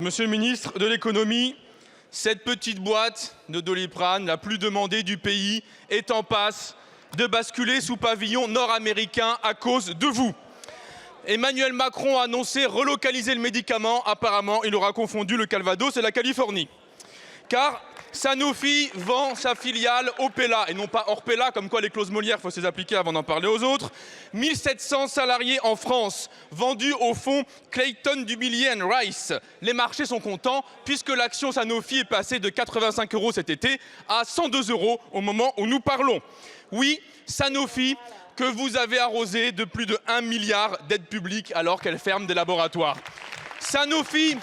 Monsieur le ministre de l'économie, cette petite boîte de Doliprane, la plus demandée du pays, est en passe de basculer sous pavillon nord-américain à cause de vous. Emmanuel Macron a annoncé relocaliser le médicament. Apparemment, il aura confondu le Calvados et la Californie. Car Sanofi vend sa filiale Opella, et non pas Orpella, comme quoi les clauses Molière, il faut se les appliquer avant d'en parler aux autres. 1700 salariés en France, vendus au fonds Clayton, Dubilier & Rice. Les marchés sont contents, puisque l'action Sanofi est passée de 85 € cet été à 102 € au moment où nous parlons. Oui, Sanofi, que vous avez arrosé de plus de 1 milliard d'aides publiques alors qu'elle ferme des laboratoires. Sanofi,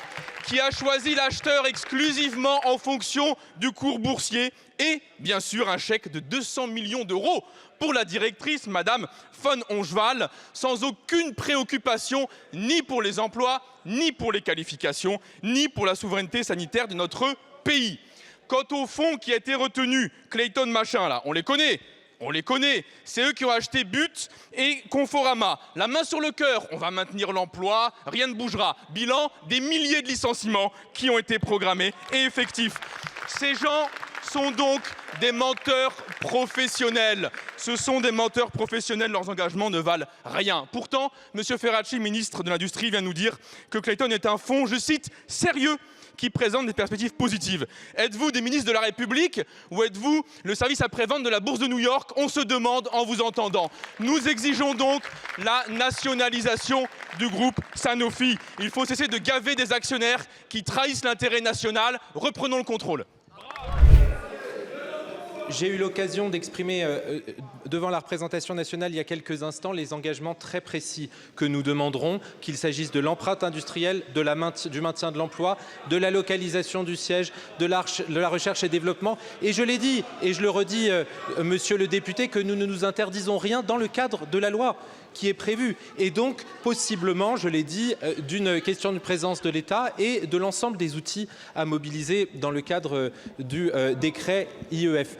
qui a choisi l'acheteur exclusivement en fonction du cours boursier et, bien sûr, un chèque de 200 millions d'euros pour la directrice, Madame von Ongeval, sans aucune préoccupation ni pour les emplois, ni pour les qualifications, ni pour la souveraineté sanitaire de notre pays. Quant au fonds qui a été retenu, Clayton machin là, on les connaît, c'est eux qui ont acheté But et Conforama. La main sur le cœur, on va maintenir l'emploi, rien ne bougera. Bilan, des milliers de licenciements qui ont été programmés et effectifs. Ces gens sont donc des menteurs professionnels. Ce sont des menteurs professionnels, leurs engagements ne valent rien. Pourtant, M. Ferracci, ministre de l'Industrie, vient nous dire que Clayton est un fonds, je cite, sérieux, qui présente des perspectives positives. Êtes-vous des ministres de la République ou êtes-vous le service après-vente de la Bourse de New York? On se demande en vous entendant. Nous exigeons donc la nationalisation du groupe Sanofi. Il faut cesser de gaver des actionnaires qui trahissent l'intérêt national. Reprenons le contrôle. J'ai eu l'occasion d'exprimer devant la représentation nationale il y a quelques instants les engagements très précis que nous demanderons, qu'il s'agisse de l'empreinte industrielle, du maintien de l'emploi, de la localisation du siège, de la recherche et développement. Et je l'ai dit, et je le redis, monsieur le député, que nous ne nous interdisons rien dans le cadre de la loi qui est prévue. Et donc, possiblement, je l'ai dit, d'une question de présence de l'État et de l'ensemble des outils à mobiliser dans le cadre du décret IEF.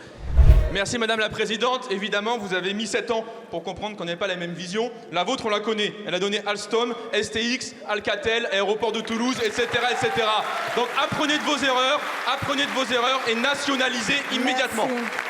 Merci Madame la Présidente. Évidemment, vous avez mis 7 ans pour comprendre qu'on n'avait pas la même vision. La vôtre, on la connaît. Elle a donné Alstom, STX, Alcatel, Aéroport de Toulouse, etc., etc. Donc apprenez de vos erreurs et nationalisez immédiatement. Merci.